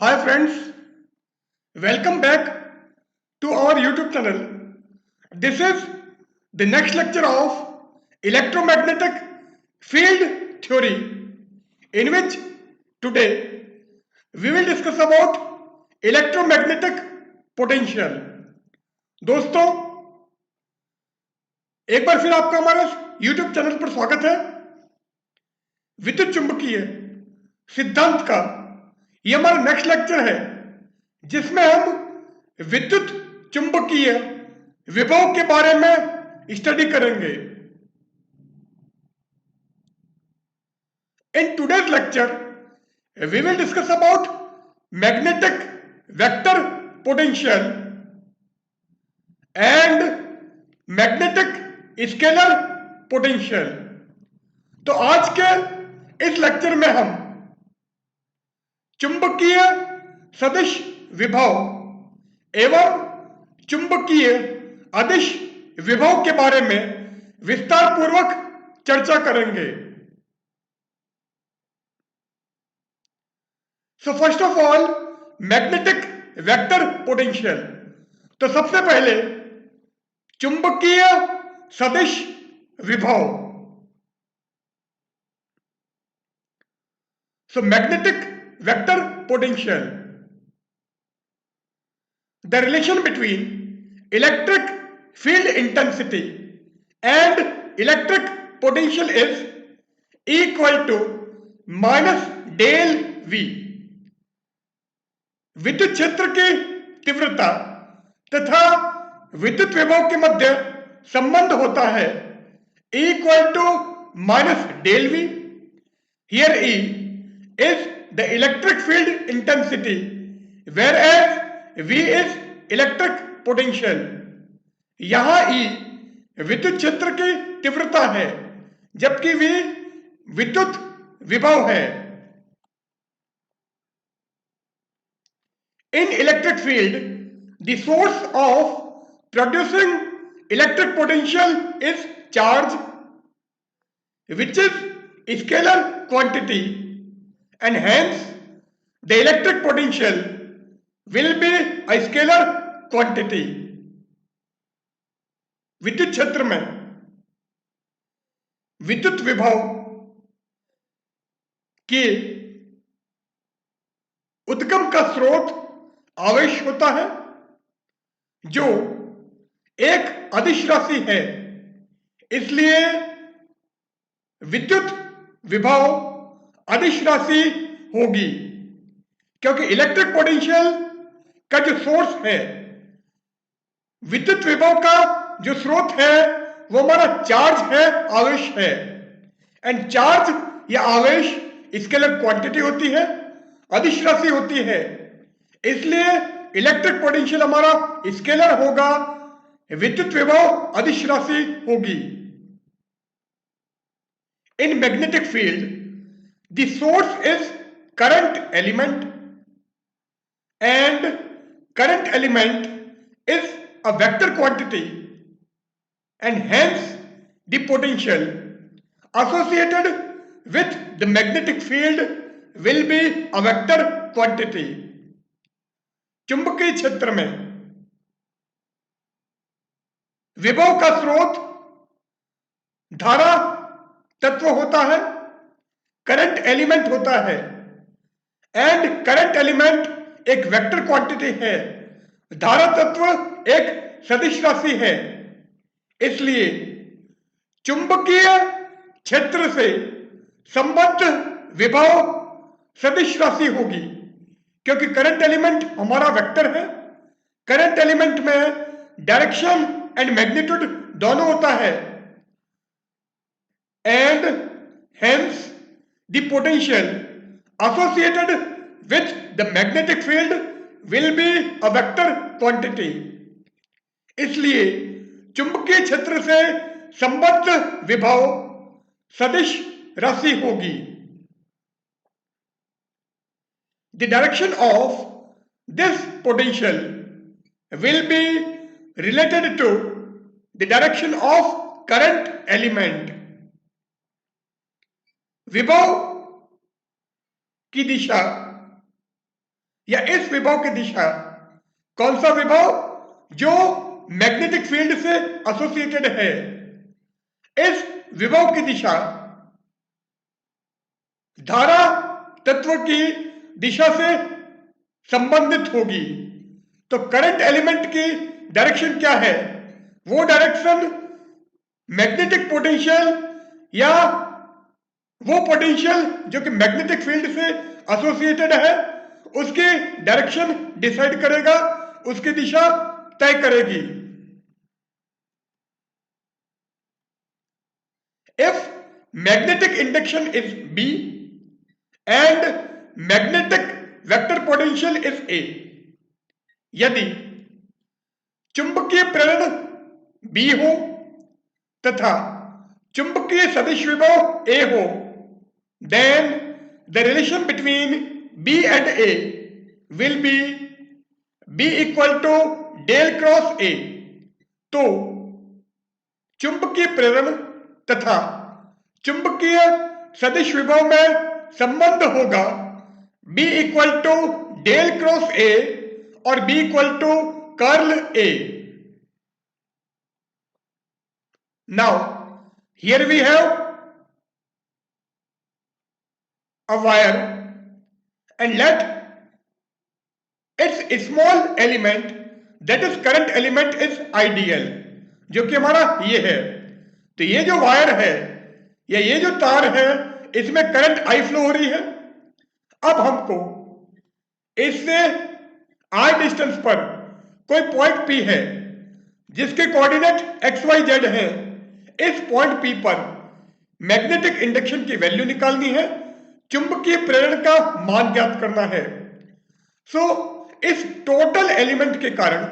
Hi friends, welcome back to our YouTube channel. This is the next lecture of electromagnetic field theory, in which today we will discuss about electromagnetic potential. दोस्तों, एक बार फिर आपका हमारे YouTube channel पर स्वागत है। विद्युत चुंबकीय सिद्धांत का ये हमारा नेक्स्ट लेक्चर है, जिसमें हम विद्युत चुंबकीय विभव के बारे में स्टडी करेंगे। In today's lecture we will discuss about magnetic vector potential and magnetic scalar potential. तो आज के इस लेक्चर में हम चुंबकीय सदिश विभव एवं चुंबकीय अदिश विभव के बारे में विस्तार पूर्वक चर्चा करेंगे। So first of all magnetic vector potential. तो सबसे पहले चुंबकीय सदिश विभव। सो magnetic vector potential, the relation between electric field intensity and electric potential is equal to minus del V। विद्युत क्षेत्र की तीव्रता तथा विद्युत विभव के मध्य संबंध होता है equal to minus del v. Here E is the electric field intensity whereas V is electric potential। यहां E विद्युत क्षेत्र की तीव्रता है जबकि V विद्युत विभव है। In electric field, the source of producing electric potential is charge, which is a scalar quantity, and hence the electric potential will be a scalar quantity। विद्युत क्षेत्र में विद्युत विभव के उद्गम का स्रोत आवेश होता है जो एक अदिश राशि है, इसलिए विद्युत विभव अदिश राशि होगी। क्योंकि इलेक्ट्रिक पोटेंशियल का जो सोर्स है, विद्युत विभव का जो स्रोत है वो हमारा चार्ज है, आवेश है। एंड चार्ज या आवेश स्केलर क्वांटिटी होती है, अदिश राशि होती है, इसलिए इलेक्ट्रिक पोटेंशियल हमारा स्केलर होगा, विद्युत विभव अदिश राशि होगी। In magnetic field the source is current element and current element is a vector quantity and hence the potential associated with the magnetic field will be a vector quantity। चुंबकीय क्षेत्र में विभव का स्रोत धारा तत्व होता है, करंट एलिमेंट होता है एंड करंट एलिमेंट एक वेक्टर क्वांटिटी है, धारा तत्व एक सदिश राशि है। इसलिए चुंबकीय क्षेत्र से संबद्ध विभव सदिश राशि होगी, क्योंकि करंट एलिमेंट हमारा वेक्टर है। करंट एलिमेंट में डायरेक्शन एंड मैग्नीट्यूड दोनों होता है and hence the potential associated with the magnetic field will be a vector quantity। इसलिए चुंबकीय क्षेत्र से संबद्ध विभव सदिश राशि होगी। The direction of this potential will be related to the direction of current element। विभव की दिशा या इस विभव की दिशा, कौन सा विभव? जो मैग्नेटिक फील्ड से एसोसिएटेड है, इस विभव की दिशा धारा तत्व की दिशा से संबंधित होगी। तो करंट एलिमेंट की डायरेक्शन क्या है? वो डायरेक्शन मैग्नेटिक पोटेंशियल या वो पोटेंशियल जो कि मैग्नेटिक फील्ड से एसोसिएटेड है, उसकी डायरेक्शन डिसाइड करेगा, उसकी दिशा तय करेगी। If magnetic induction is B and magnetic vector potential is A, यदि चुंबकीय प्रेरण B हो तथा चुंबकीय सदिश विभव A हो, then the relation between B and A will be B equal to del cross A। तो चुंबकीय प्रेरण तथा चुंबकीय सदिश विभव में संबंध होगा B equal to del cross A और B equal to curl A। Now here we have a wire and let its small element, that is current element, is ideal, जो कि हमारा ये है। तो ये जो वायर है या ये जो तार है, इसमें करंट आई फ्लो हो रही है। अब हमको इससे r डिस्टेंस पर कोई पॉइंट P है जिसके कोऑर्डिनेट एक्स वाई जेड है। इस पॉइंट P पर मैग्नेटिक इंडक्शन की वैल्यू निकालनी है, चुंबकीय प्रेरण का मान ज्ञात करना है। सो इस टोटल एलिमेंट के कारण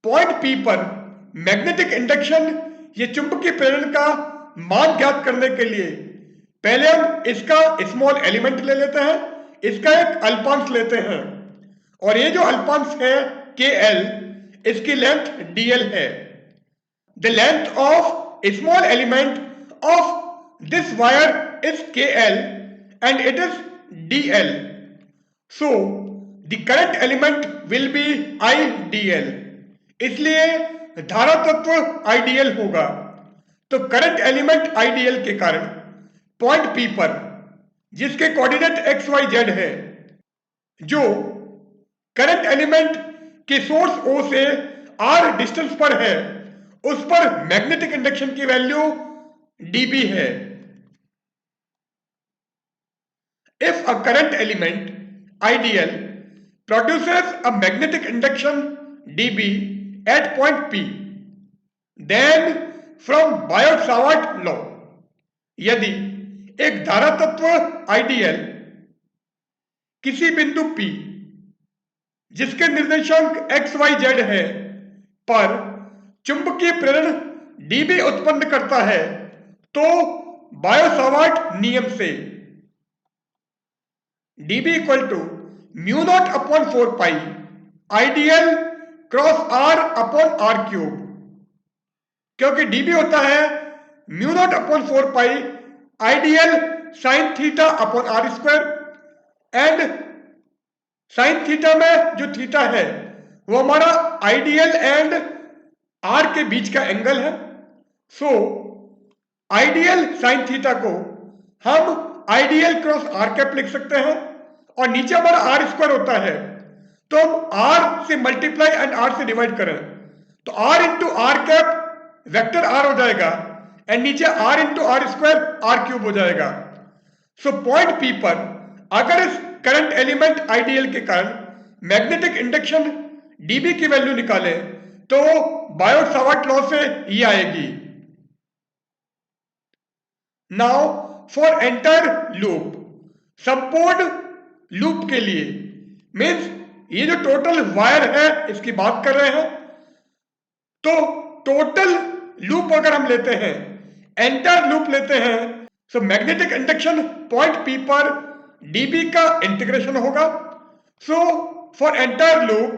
पॉइंट P पर मैग्नेटिक इंडक्शन ये चुंबकीय प्रेरण का मान ज्ञात करने के लिए पहले हम इसका स्मॉल एलिमेंट ले लेते हैं, इसका एक अल्पांश लेते हैं, और ये जो अल्पांश है KL, इसकी लेंथ DL है। The length of small element of this wire is KL and it is DL. So the current element will be IDL. इसलिए धारा तत्व आइडियल होगा। तो करंट एलिमेंट आइडियल के कारण पॉइंट P पर जिसके कोऑर्डिनेट एक्स वाई जेड है, जो करंट एलिमेंट के सोर्स O से R डिस्टेंस पर है, उस पर मैग्नेटिक इंडक्शन की वैल्यू dB है। If a current element ideal produces a magnetic induction dB at point P, then from Biot-Savart law, यदि एक धारा तत्व आइडियल किसी बिंदु P जिसके निर्देशांक x, y, z है पर चुंबकीय प्रेरण dB उत्पन्न करता है, तो बायो-सावर्ट नियम से dB equal to mu not upon 4 pi ideal cross R upon R cube, क्योंकि dB होता है mu not upon 4 pi ideal sine theta upon R square, and sine theta में जो थीटा है वो हमारा आइडियल एंड R के बीच का एंगल है। सो आइडियल साइन थीटा को हम आइडियल क्रॉस R कैप लिख सकते हैं, और नीचे हमारा R स्क्वायर होता है, तो हम R से मल्टीप्लाई एंड R से डिवाइड करें तो R into R cap vector R हो जाएगा, एंड नीचे R into R square R cube हो जाएगा। सो पॉइंट P पर अगर इस करंट एलिमेंट आइडियल के कारण मैग्नेटिक इंडक्शन dB की वैल्यू निकाले तो बायो-सावर्ट लॉ से ये आएगी। नाउ फॉर एंटायर लूप, संपूर्ण लूप के लिए, मीन्स ये जो टोटल वायर है इसकी बात कर रहे हैं, तो टोटल लूप अगर हम लेते हैं, एंटायर लूप लेते हैं, तो मैग्नेटिक इंडक्शन पॉइंट P पर dB का इंटीग्रेशन होगा। सो फॉर एंटायर लूप,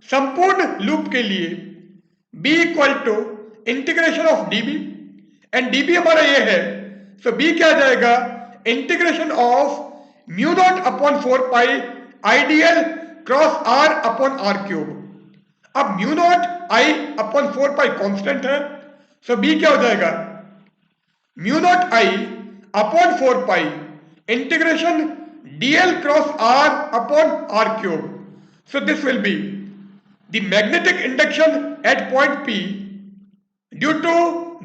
संपूर्ण लूप के लिए B equal to integration of dB, and dB हमारा ये है, सो B क्या आ जाएगा, integration of mu not upon 4 pi ideal cross r upon are cube. अब mu not I upon 4 pi constant है, सो बी क्या हो जाएगा, mu not I upon 4 pi integration dl cross r upon r cube. So this will be the magnetic induction at point P due to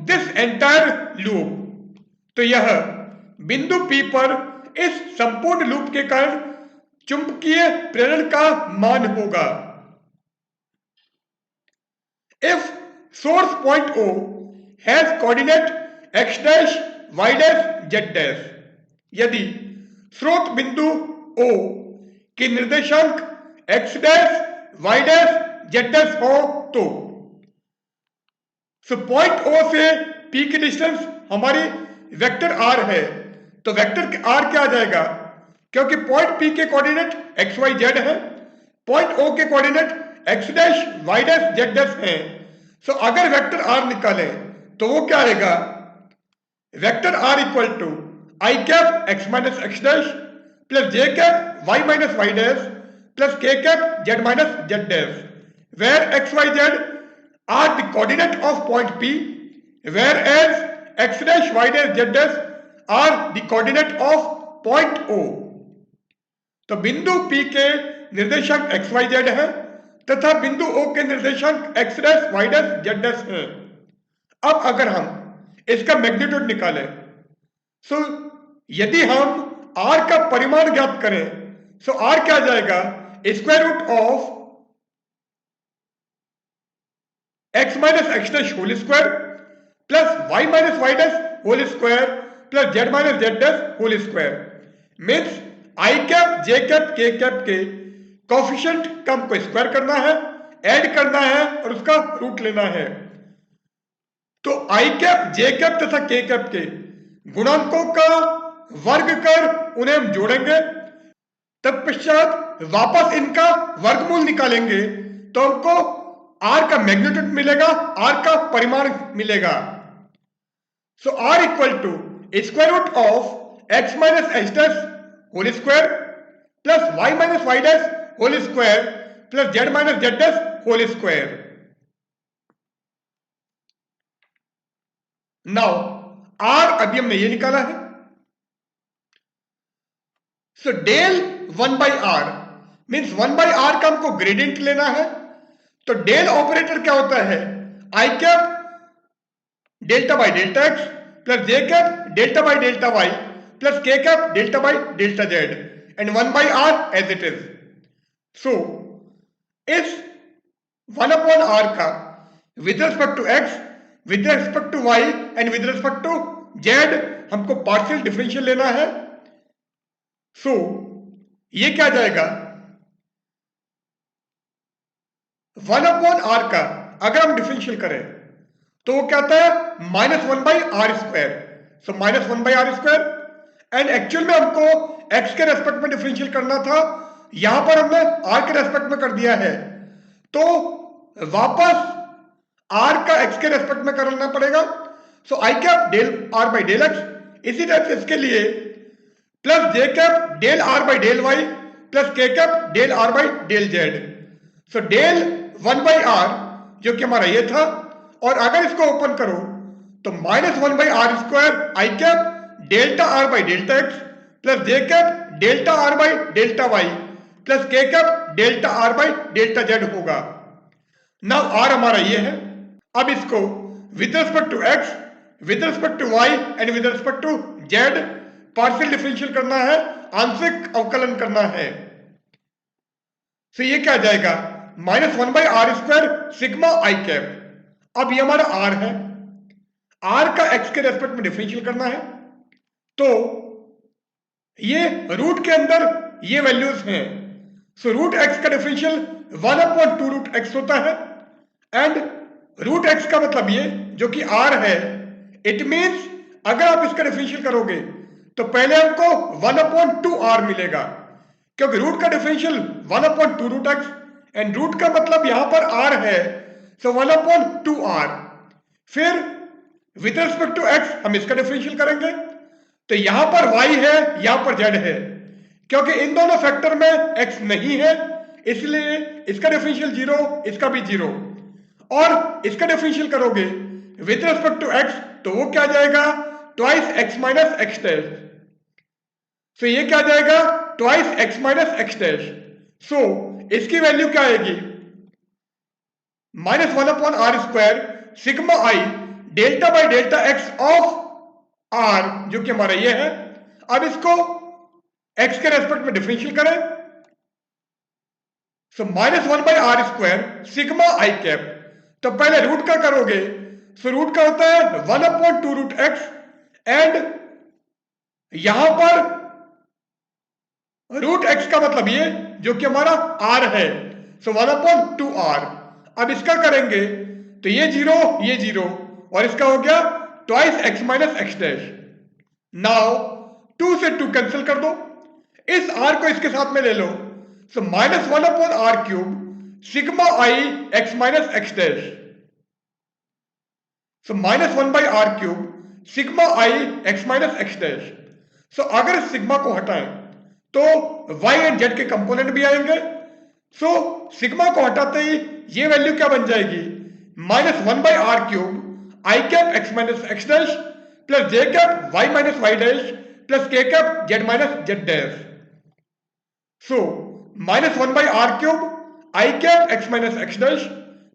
this entire loop. तो यह बिंदु P पर इस संपूर्ण लूप के कारण चुंबकीय प्रेरण का मान होगा। If source point O has coordinate x dash, y dash, z dash, यदि स्रोत बिंदु O के निर्देशांक x dash, y dash, z dash हो तो पॉइंट O से P की डिस्टेंस हमारी वेक्टर r है, तो वेक्टर r क्या आ जाएगा, क्योंकि पॉइंट P के कोऑर्डिनेट x y z है, पॉइंट O के coordinate x dash, y dash, z dash है। सो अगर वेक्टर r निकालें तो वो क्या आएगा, vector r equal to I cap x minus x dash plus j cap y minus y dash plus k cap z minus z dash, where x, y, z are the coordinate of point P, whereas x dash, y dash, z dash are the coordinate of point O. तो बिंदु P के निर्देशांक x, y, z है तथा बिंदु O के निर्देशांक x dash, y dash, z dash है। अब अगर हम इसका मैग्नीट्यूड निकालें, सो यदि हम r का परिमाण ज्ञात करें, सो r क्या जाएगा, square root of x minus x dash whole square plus y minus Y dash whole square plus z minus Z dash whole square, means i cap, j cap, k cap के coefficient का हमको square करना है, add करना है और उसका root लेना है। तो i कैप, j कैप तथा k कैप के गुणांकों का वर्ग कर उन्हें हम जोड़ेंगे, तत्पश्चात वापस इनका वर्गमूल निकालेंगे तो हमको r का मैग्नीट्यूड मिलेगा, r का परिमाण मिलेगा। So r equal to square root of x minus x dash whole square plus y minus Y dash whole square plus z minus Z dash whole square. Now r अभी हमने ये निकाला है, so del 1 by R means 1 by R का हमको gradient लेना है। तो डेल ऑपरेटर क्या होता है, i cap delta by delta x plus j cap delta by delta y plus k cap delta by delta z and 1 by are as it is. So इस 1 upon r का with respect to x, with respect to y and with respect to z हमको partial differential लेना है। सो ये क्या जाएगा, 1 upon r का अगर हम डिफरेंशियल करें तो वो क्या आता है, minus 1 by are square. So minus 1 by are square and actual में हमको एक्स के रेस्पेक्ट में डिफरेंशियल करना था, यहां पर हमने आर के रेस्पेक्ट में कर दिया है, तो वापस आर का एक्स के रेस्पेक्ट में करना पड़ेगा। So i cap del r by del x, इसी तरह से इसके लिए plus j cap del r by del y plus k cap del r by del z. So del 1 by r जो कि हमारा ये था, और अगर इसको ओपन करो तो minus 1 by are square i cap delta r by delta x plus j cap delta r by delta y plus k cap delta r by delta z होगा। नाउ आर हमारा ये है, अब इसको with respect to x, with respect to y and with respect to z partial differential करना है, आंशिक अवकलन करना है। तो ये क्या जाएगा, minus 1 by are square sigma I cap. अब ये हमारा आर है, आर का एक्स के रेस्पेक्ट में डिफरेंशियल करना है, तो ये रूट के अंदर ये वैल्यूज हैं। सो रूट एक्स का डिफरेंशियल 1 अपॉन 2 रूट एक्स होता है एंड रूट एक्स का मतलब ये जो कि आर है, इट मीन्स अगर आप इसका डिफरेंशियल करोगे तो पहले हमको 1 अपॉन 2 आर मिलेगा, क्योंकि रूट का differential 1 upon 2 root X and root का मतलब यहां पर आर है, सो 1 अपॉन 2 आर। फिर विद रिस्पेक्ट टू एक्स हम इसका डिफरेंशियल करेंगे, तो यहां पर y है, यहां पर z है, क्योंकि इन दोनों फैक्टर में x नहीं है, इसलिए इसका डिफरेंशियल 0, इसका भी 0, और इसका डिफरेंशियल करोगे विद रिस्पेक्ट टू x तो वो क्या जाएगा, twice x minus x dash. So ये क्या जाएगा, twice x minus x dash. So इसकी वैल्यू क्या आएगी, minus 1/r² sigma i delta by delta x of r, जो कि हमारा ये है। अब इसको x के रेस्पेक्ट में डिफरेंशियल करें, सो -1/r² सिग्मा आई कैप। तो पहले रूट का करोगे, सो रूट का होता है 1/2√x, एंड यहां पर √x का मतलब ये जो कि हमारा r है, सो 1/2r। अब इसका करेंगे तो ये 0 ये 0, और इसका हो गया twice x minus x dash. Now 2 से 2 कैंसिल कर दो, इस r को इसके साथ में ले लो, सो -1/r³ सिग्मा आई x minus x dash. So -1/r³ sigma आई x माइनस एक्स डैश। सो अगर इस सिग्मा को हटाएं तो y एंड z के कंपोनेंट भी आएंगे। सो सिग्मा को हटाते ही ये वैल्यू क्या बन जाएगी, -1/r³ i cap x minus x dash plus j cap y minus Y dash plus k cap z minus z dash. So -1/r³ i cap x minus x dash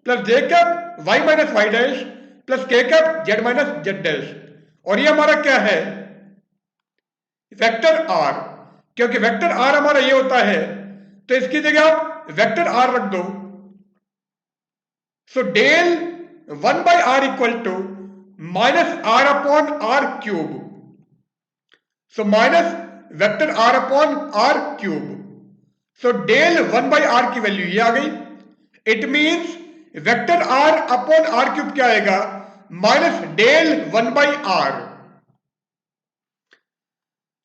plus j cap y minus Y dash plus k cap z minus z dash, और ये हमारा क्या है, vector r। क्योंकि vector r हमारा ये होता है तो इसकी जगह आप वेक्टर r रख दो। So del 1/r equal to -r/r³। So minus vector r/r³। So del 1/r की वैल्यू ये आ गई। इट मींस वेक्टर r/r³ क्या आएगा, minus del 1/r।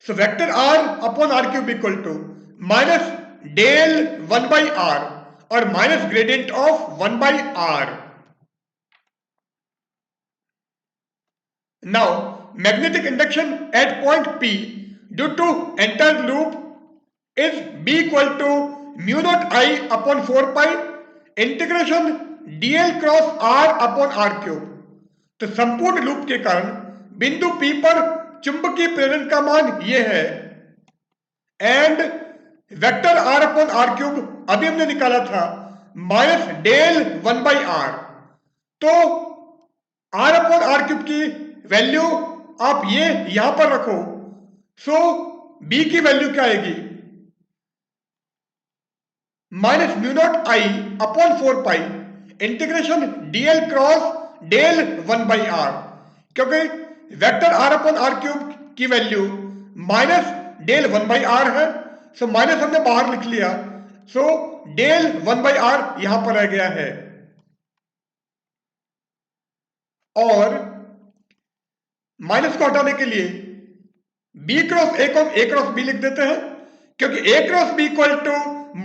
So vector r/r³ equal to minus del 1/r और minus gradient of 1/r। Now magnetic induction at point P due to entire loop is B equal to μ0I/4 integration dl cross r/r³। तो संपूर्ण loop के कारण बिंदु P पर चुंबकीय प्रेरण का मान ये है, एंड वेक्टर r/r³ अभी हमने निकाला था माइनस डेल 1/r। तो r/r³ की वैल्यू आप ये यहां पर रखो, सो b की वैल्यू क्या आएगी, -μ0I/4 integration dl cross del 1/r। क्योंकि वेक्टर r/r³ की वैल्यू माइनस डेल 1/r है, सो माइनस हमने बाहर लिख लिया, सो डेल 1/r यहां पर रह गया है। और माइनस को हटाने के लिए b क्रॉस a को हम a क्रॉस b लिख देते हैं, क्योंकि a cross b equal to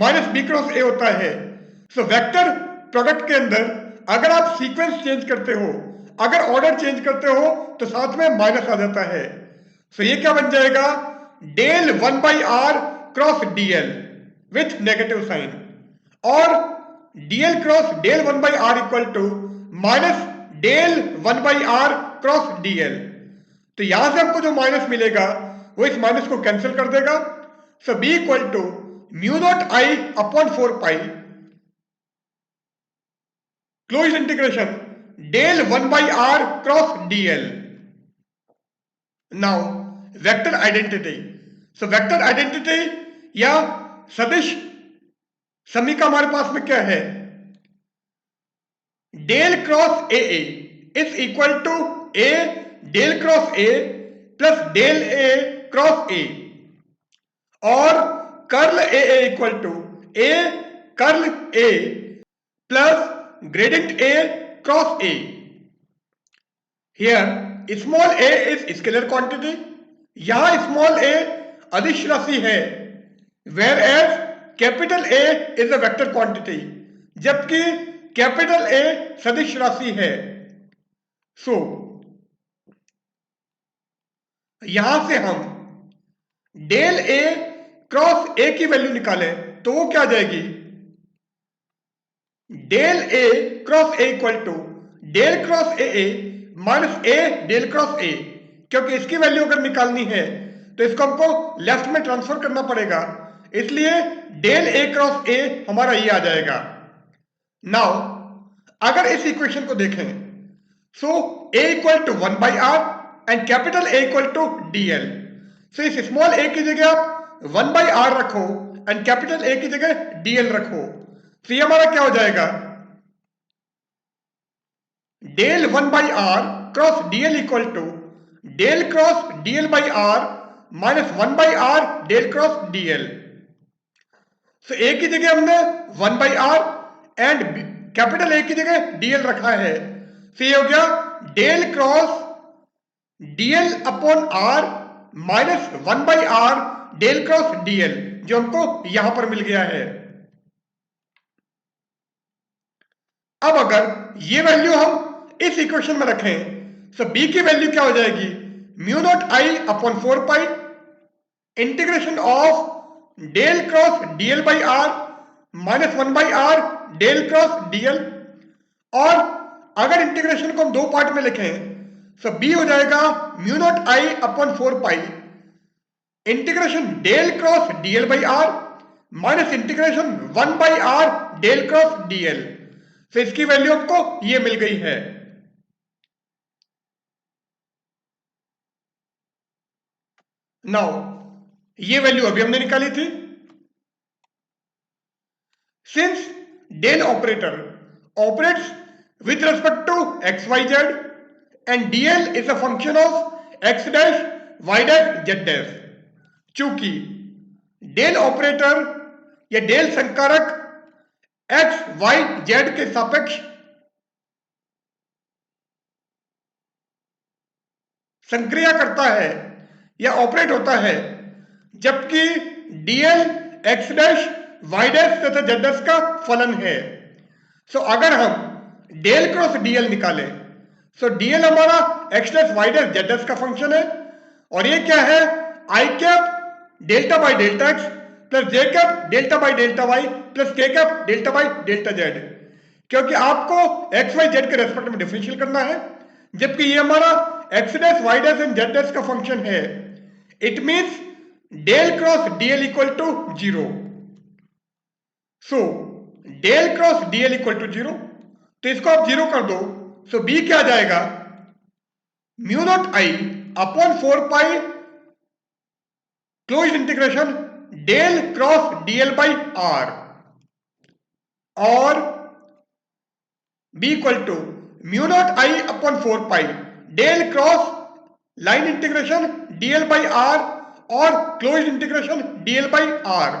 minus b cross a होता है। सो वेक्टर प्रोडक्ट के अंदर अगर आप सीक्वेंस चेंज करते हो, अगर ऑर्डर चेंज करते हो तो साथ में माइनस आ जाता है। सो ये क्या बन जाएगा, del 1/r cross dl with negative sign, और dl cross del 1/r equal to minus del 1/r cross dl। तो यहां से हमको जो माइनस मिलेगा वो इस माइनस को कैंसिल कर देगा। So b equal to μ0I/4 closed integration del 1/r cross dl। Now vector identity. So vector identity या सदिश समीकरण हमारे पास में क्या है, del cross A is equal to a del cross a plus del a cross a, और curl A equal to a curl a plus gradient a cross a। Here small a is scalar quantity, यहां small a अदिश राशि है, where as capital A is a vector quantity, जबकि capital A सदिश राशि है। So यहां से हम डेल A क्रॉस A की वैल्यू निकालें तो वो क्या आ जाएगी, del A cross A equal to del cross A minus A del cross A, क्योंकि इसकी वैल्यू अगर निकालनी है तो इसको हमको लेफ्ट में ट्रांसफर करना पड़ेगा, इसलिए डेल ए क्रॉस ए हमारा ये आ जाएगा। नाउ अगर इस इक्वेशन को देखें, so A equal to 1/r and capital A equal to dl। So इस स्मॉल ए की जगह आप 1/r रखो एंड कैपिटल ए की जगह dl रखो, तो ये हमारा क्या हो जाएगा, del 1/r cross dl equal to del cross dl by r minus 1/r del cross dl। So A की जगह हमने 1/r एंड कैपिटल ए की जगह dl रखा है, तो ये हो गया del cross dl upon r minus 1/r del cross dl, जो हमको यहां पर मिल गया है। अब अगर ये वैल्यू हम इस इक्वेशन में रखें तो b की वैल्यू क्या हो जाएगी, mu not I upon 4 integration of del cross dl by r minus 1/r del cross dl। और अगर इंटीग्रेशन को हम दो पार्ट में लिखें तो b हो जाएगा mu not I upon 4 integration del cross dl by r minus integration 1/r del cross dl। तो इसकी वैल्यू आपको ये मिल गई है। नाउ ये वैल्यू अभी हमने निकाली थी। Since del operator operates with respect to xyz and dl is a function of x dash y dash z dash, चूंकि डेल ऑपरेटर या डेल संकारक x y z के सापेक्ष संक्रिया करता है या ऑपरेट होता है, जबकि dl x dash y dash तथा z डैश का फलन है। सो अगर हम डेल क्रॉस dl निकालें, सो dl हमारा x dash y dash z dash का फंक्शन है, और ये क्या है, i cap delta by delta x plus j cap delta by delta y plus k cap delta by delta z, क्योंकि आपको x y z के रेस्पेक्ट में डिफरेंशियल करना है, जबकि ये हमारा x डैश y डैश एंड z डैश का फंक्शन है। It means del cross dl equal to 0। So del cross dl equal to 0, तो इसको आप 0 कर दो, सो b क्या आ जाएगा, mu not I upon 4 close integration del cross dl by r, और b equal to mu not I upon 4 del cross line integration dl by r और close integration dl by r,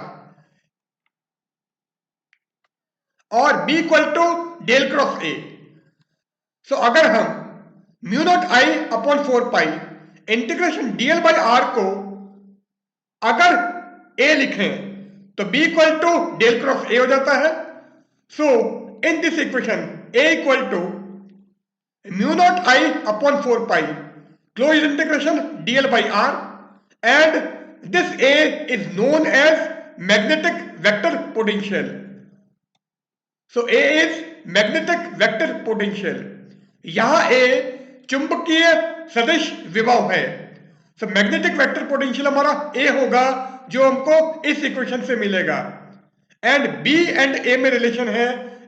और b equal to del cross a। So अगर हम mu not I upon 4 integration dl by r को अगर a लिखें तो b equal to del cross a हो जाता है। So in this equation a equal to mu not I upon 4 close integration dl by r, and this a is known as magnetic vector potential. So A is magnetic vector potential, यहां A चुंबकीय सदिश विभव है। So magnetic vector potential हमारा A होगा, जो हमको इस इक्वेशन से मिलेगा, एंड B एंड A में रिलेशन है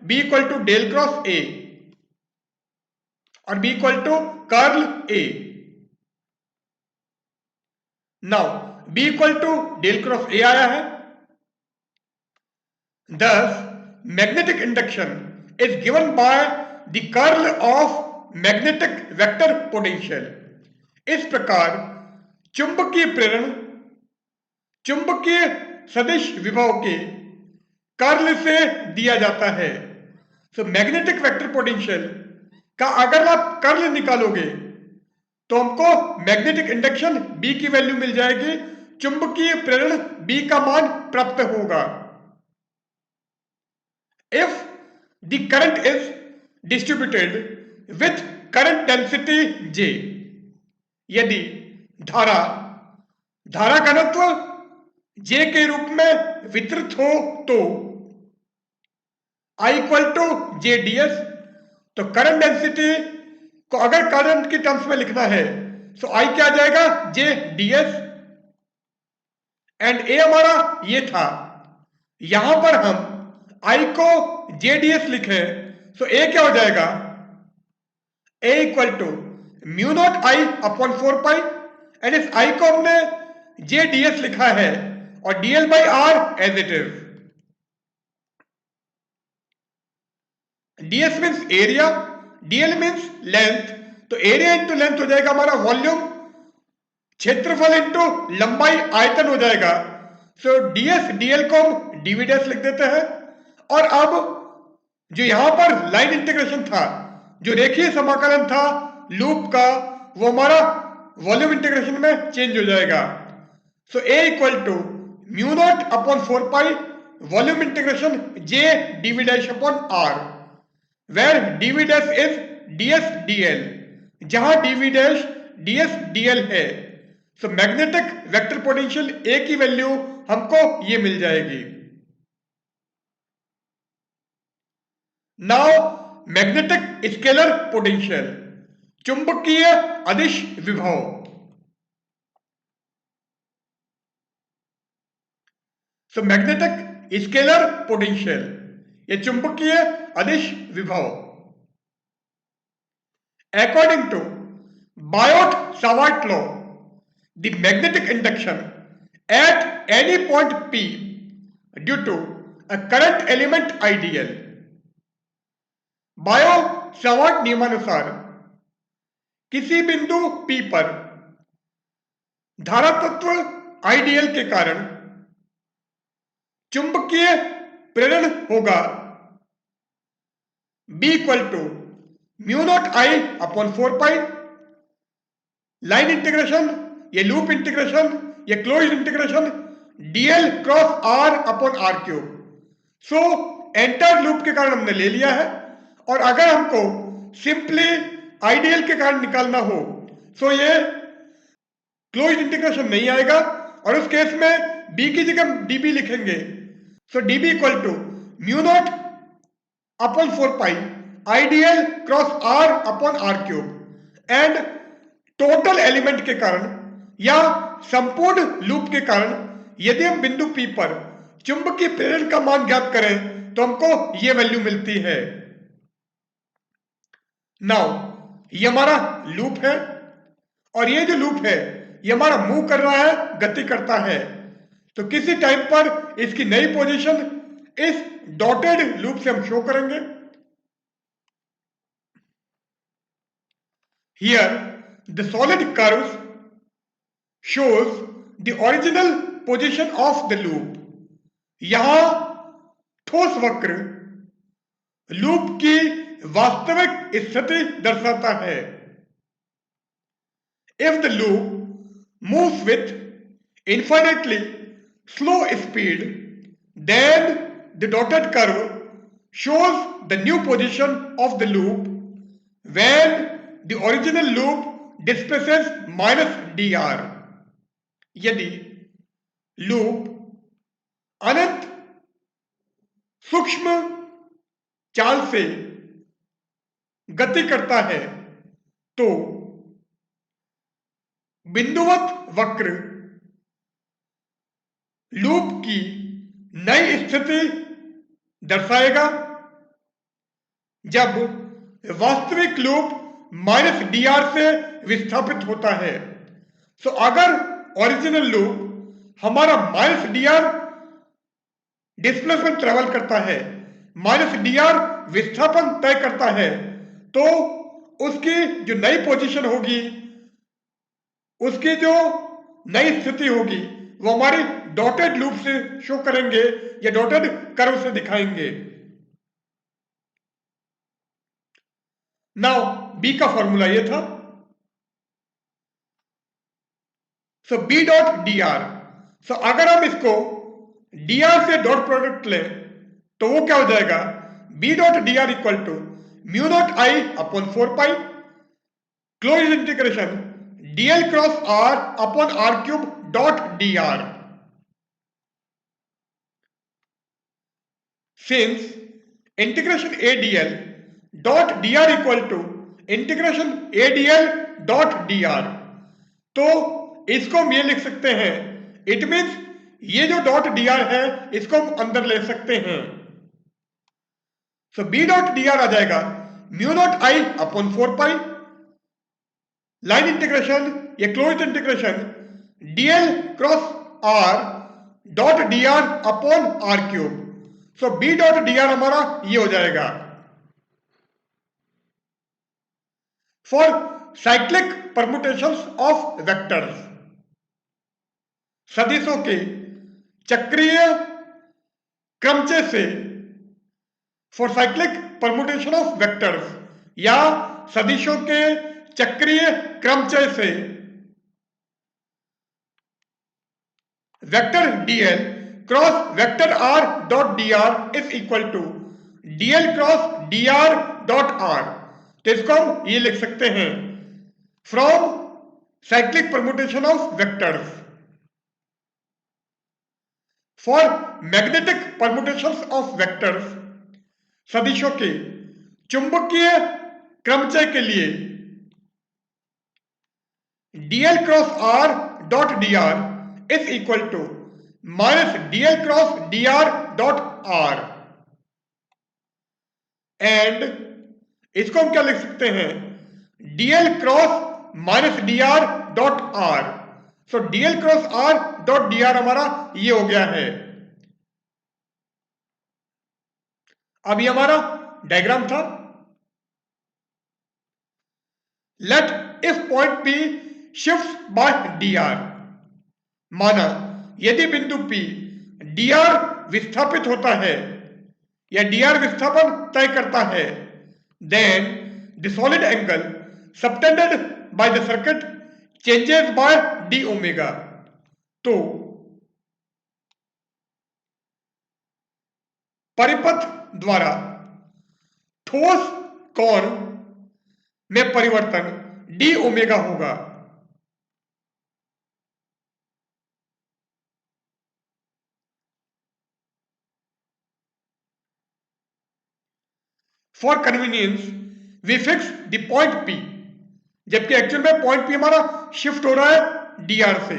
B equal to del cross A और B equal to curl A। Now B equal to del cross A आया है, thus magnetic induction is given by the curl of magnetic vector potential। इस प्रकार चुंबकीय प्रेरण चुंबकीय सदिश विभव के कर्ल से दिया जाता है। सो मैग्नेटिक वेक्टर पोटेंशियल का अगर आप कर्ल निकालोगे तो हमको मैग्नेटिक इंडक्शन B की वैल्यू मिल जाएगी, चुंबकीय प्रेरण B का मान प्राप्त होगा। If the current is distributed with current density J, यदि धारा घनत्व J के रूप में वितरित हो तो i equal to j d s. तो करंट डेंसिटी को अगर करंट की टर्म्स में लिखना है तो आई क्या आ जाएगा, जे डी एस, एंड ए हमारा ये था। यहां पर हम आई को जे डी एस लिखे तो ए क्या हो जाएगा, A equal to mu not I upon 4 pi, and इस आई को हमने जे डी एस लिखा है और DL by are as it is. ds means area, dl means length, तो एरिया इंटू लेंथ हो जाएगा हमारा वॉल्यूम, क्षेत्रफल इंटू लंबाई आयतन हो जाएगा। सो ds dl को हम dv डैश लिख देते हैं। और अब जो यहां पर लाइन इंटीग्रेशन था, जो रेखीय समाकलन था लूप का, वो हमारा वॉल्यूम इंटीग्रेशन में चेंज हो जाएगा। So a equal to mu not upon 4 pi volume integration j dv dash upon r, where dv dash is ds dl, जहां dv dash ds dl है। सो मैग्नेटिक वेक्टर पोटेंशियल ए की value हमको ये मिल जाएगी। Now magnetic scalar potential, चुंबकीय अदिश विभव। So magnetic scalar potential, ये चुंबकीय अदिश विभव। According to Biot-Savart law, the magnetic induction at any point P due to a current element ideal. Biot-Savart नियमानुसार किसी बिंदु P पर धारा तत्व आइडियल के कारण चुंबकीय प्रेरण होगा B equal to mu not I upon 4 pi, line integration, ये लूप इंटीग्रेशन, ये closed integration, dl cross r upon r cube. सो एंटायर लूप के कारण हमने ले लिया है, और अगर हमको सिंपली आइडियल के कारण निकालना हो तो ये क्लोज्ड इंटीग्रेशन नहीं आएगा, और उस केस में b की जगह db लिखेंगे। So db equal to mu not upon 4 pi ideal cross r upon r cube, and total element के कारण या संपूर्ण लूप के कारण यदि हम बिंदु P पर चुंबकीय प्रेरण का मान ज्ञात करें तो हमको ये वैल्यू मिलती है। नाउ ये हमारा लूप है, और ये जो लूप है ये हमारा मूव कर रहा है, गति करता है। तो किसी टाइम पर इसकी नई पोजीशन इस डॉटेड लूप से हम शो करेंगे। Here the solid curves shows the original position of the loop। यहां ठोस वक्र लूप की वास्तविक स्थिति दर्शाता है। If the loop moves with infinitely slow speed, then the dotted curve shows the new position of the loop when the original loop displaces minus dr। यदि loop अनंत सूक्ष्म चाल से गति करता है तो बिंदुवत वक्र लूप की नई स्थिति दर्शाएगा जब वास्तविक लूप माइनस dr से विस्थापित होता है। सो अगर ओरिजिनल लूप हमारा माइनस dr डिस्प्लेसमेंट ट्रेवल करता है, माइनस dr विस्थापन तय करता है, तो उसकी जो नई पोजीशन होगी, उसकी जो नई स्थिति होगी, वो हमारी डॉटेड लूप से शो करेंगे या डॉटेड कर्व से दिखाएंगे। नाउ B का फॉर्मूला ये था। सो B डॉट dr, सो अगर हम इसको dr से डॉट प्रोडक्ट लें तो वो क्या हो जाएगा, B dot dr equal to mu not I upon 4 pi close integration dl cross r upon r cube dot dr। Since integration A D L dot D R equal to integration A D L dot D R. तो इसको हम ये लिख सकते हैं, it means ये जो dot D are है इसको हम अंदर ले सकते हैं। So B dot D R आ जाएगा mu not I upon 4 pi line integration या close integration DL cross R dot D R upon are cube. So B dot D R हमारा ये हो जाएगा। For cyclic permutations of vectors, सदिशों के चक्रीय क्रमचय से, for cyclic permutation of vectors या सदिशों के चक्रीय क्रमचय से vector DL cross vector R dot D R is equal to DL cross D R dot R. तो इसको हम ये लिख सकते हैं from cyclic permutation of vectors for magnetic permutations of vectors, सदिशों के चुंबकीय क्रमचय के लिए DL cross R dot D R is equal to minus DL cross D R dot R. And इसको हम क्या लिख सकते हैं, DL cross minus D R dot R. So DL cross R dot D R हमारा ये हो गया है। अब ये हमारा डायग्राम था। Let if point P shift by D R, माना यदि बिंदु P dr विस्थापित होता है या dr विस्थापन तय करता है, then the solid angle subtended by the circuit changes by d omega। तो परिपथ द्वारा ठोस कोण में परिवर्तन d ओमेगा होगा। For convenience we fix the point P, जबकि एक्चुअल में पॉइंट P हमारा शिफ्ट हो रहा है dr से।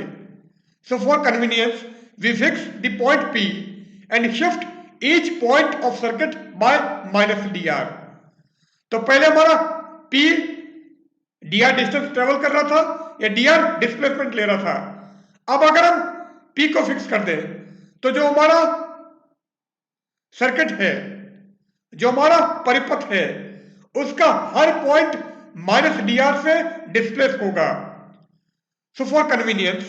So for convenience we fix the point P and shift each point of circuit by minus dr। तो पहले हमारा P dr डिस्टेंस ट्रेवल कर रहा था या dr डिस्प्लेसमेंट ले रहा था। अब अगर हम P को फिक्स कर दें तो जो हमारा सर्किट है, जो हमारा परिपथ है, उसका हर पॉइंट माइनस dr से डिस्प्लेस होगा। सो फॉर कन्वीनियंस,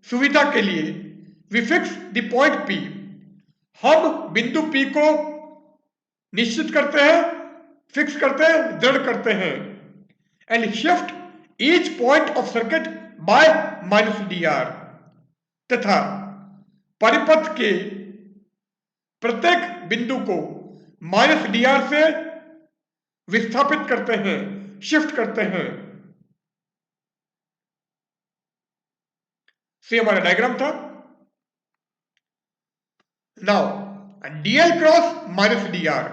सुविधा के लिए, we fix the point P, हम बिंदु P को निश्चित करते हैं, फिक्स करते हैं, दृढ़ करते हैं। And shift each point of circuit by minus dr, तथा परिपथ के प्रत्येक बिंदु को माइनस dr से विस्थापित करते हैं, शिफ्ट करते हैं। से हमारा डायग्राम था। Now dl cross minus dr,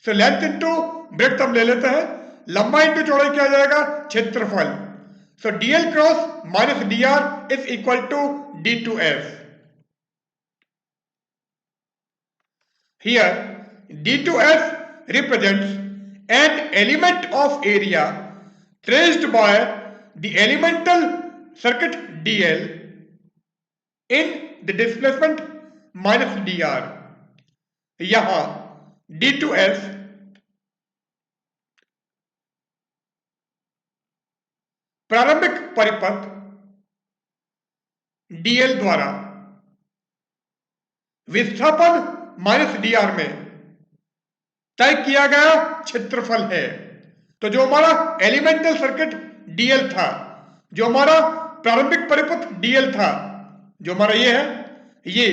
so length into breadth हम ले लेते हैं, लंबाई इंटू चौड़ाई क्या आ जाएगा, क्षेत्रफल। So dl cross minus dr is equal to d2s। Here d2s represents an element of area traced by the elemental circuit dl in the displacement minus dr। यहां d2s प्रारंभिक परिपथ dl द्वारा विस्थापन माइनस dr में तय किया गया क्षेत्रफल है। तो जो हमारा एलिमेंटल सर्किट dl था, जो हमारा प्रारंभिक परिपथ dl था, जो हमारा ये है, ये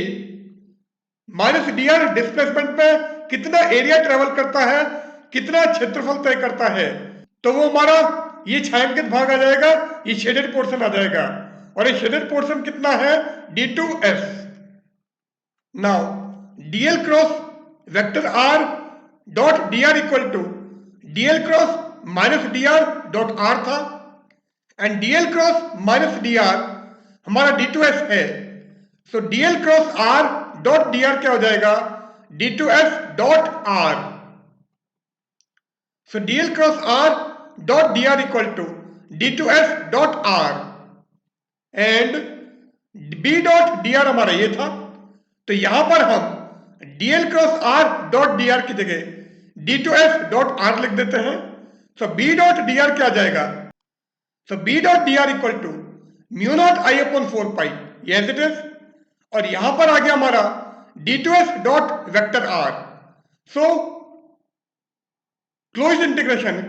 माइनस dr डिस्प्लेसमेंट पे कितना एरिया ट्रेवल करता है, कितना क्षेत्रफल तय करता है, तो वो हमारा ये छायांकित भाग आ जाएगा, ये शेडेड पोर्शन आ जाएगा। और ये शेडेड पोर्शन कितना है, d2s। Now dl cross vector r dot D R equal to DL cross minus D R dot R था, and DL cross minus D R हमारा D2S है, so DL cross R dot D R क्या हो जाएगा, D2S dot R. So DL cross R dot D R equal to D2S dot R, and B dot D R हमारा ये था, तो यहां पर हम DL cross R dot D R की जगह D2S डॉट आर लिख देते हैं। So B dot D R क्या आ जाएगा, so B dot D R equal to mu not I upon 4 pi, as it is, और यहां पर आ गया हमारा D2S dot vector R. So close integration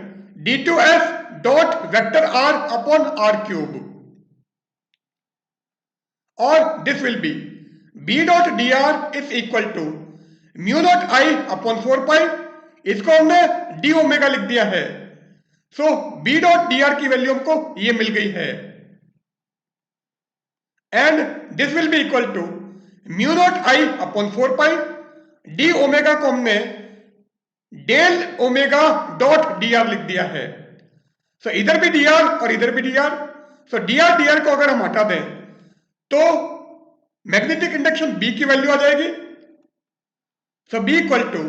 D2S dot vector R upon are cube, और this will be B dot D R is equal to mu not I upon 4 pi, इसको हमने D omega लिख दिया है। So B dot D R की value हमको ये मिल गई है, and this will be equal to mu not I upon 4 pi, D omega को हमने del omega dot D R लिख दिया है। सो इधर भी डी आर और इधर भी D R, so D R को अगर हम हटा दें तो मैग्नेटिक इंडक्शन B की वैल्यू आ जाएगी। So B equal to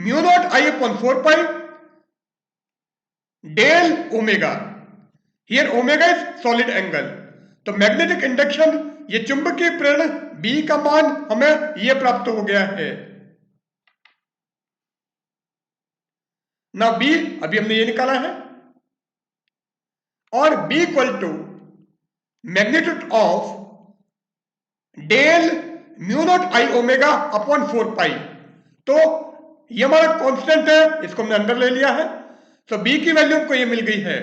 mu not I upon 4 pi del omega, here omega is solid angle, तो मैग्नेटिक इंडक्शन ये चुंबकीय प्रेरण B का मान हमें ये प्राप्त हो गया है। ना B अभी हमने ये निकाला है, और B equal to magnitude of del mu not I omega upon 4 pi, तो ये हमारा कांस्टेंट है, इसको हमने अंदर ले लिया है। सो B की वैल्यू हमको ये मिल गई है,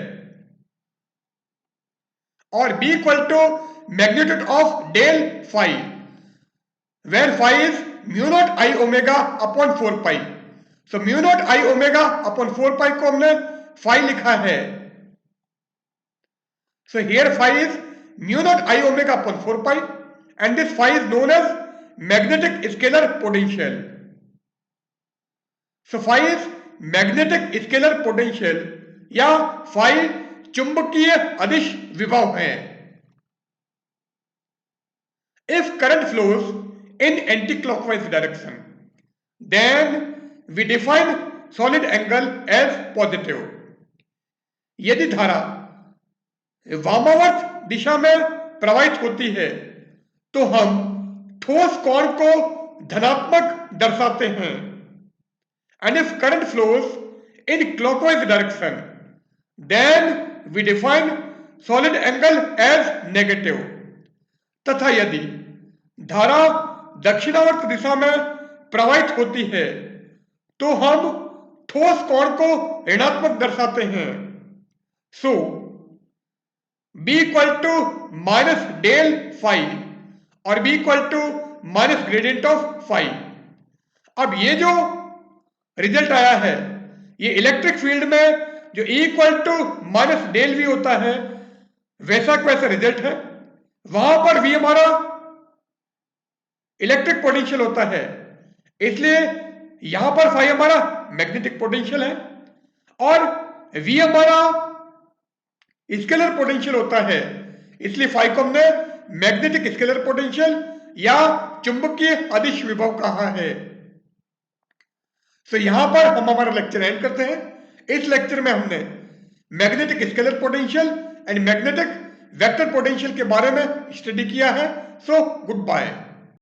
और B equal to magnitude of del phi, where phi is mu not I omega upon 4 pi. So mu not I omega upon 4 pi को हमने फाई लिखा है। So here phi is mu not I omega upon 4 pi, and this phi is known as magnetic scalar potential. So phi is magnetic scalar potential या phi चुंबकीय अदिश विभव है। If current flows in anti-clockwise direction, then we define solid angle as positive. यदि धारा वामावर्त दिशा में प्रवाहित होती है तो हम ठोस कोण को धनात्मक दर्शाते हैं, and if current flows in clockwise direction then we define solid angle as negative. तथा यदि धारा दक्षिणावर्त दिशा में प्रवाहित होती है तो हम ठोस कोण को ऋणात्मक दर्शाते हैं। So B equal to minus del phi और B equal to minus gradient of phi. अब ये जो रिजल्ट आया है ये इलेक्ट्रिक फील्ड में जो E equal to minus del V होता है वैसा वैसा रिजल्ट है, वहां पर V हमारा इलेक्ट्रिक पोटेंशियल होता है, इसलिए यहां पर फाई हमारा मैग्नेटिक पोटेंशियल है, और V हमारा स्केलर पोटेंशियल होता है, इसलिए फाई को हमने मैग्नेटिक स्केलर पोटेंशियल या चुंबकीय अदिश विभव कहा है। सो यहां पर हम हमारा लेक्चर एंड करते हैं। इस लेक्चर में हमने magnetic scalar potential and magnetic vector potential के बारे में स्टडी किया है। So good bye.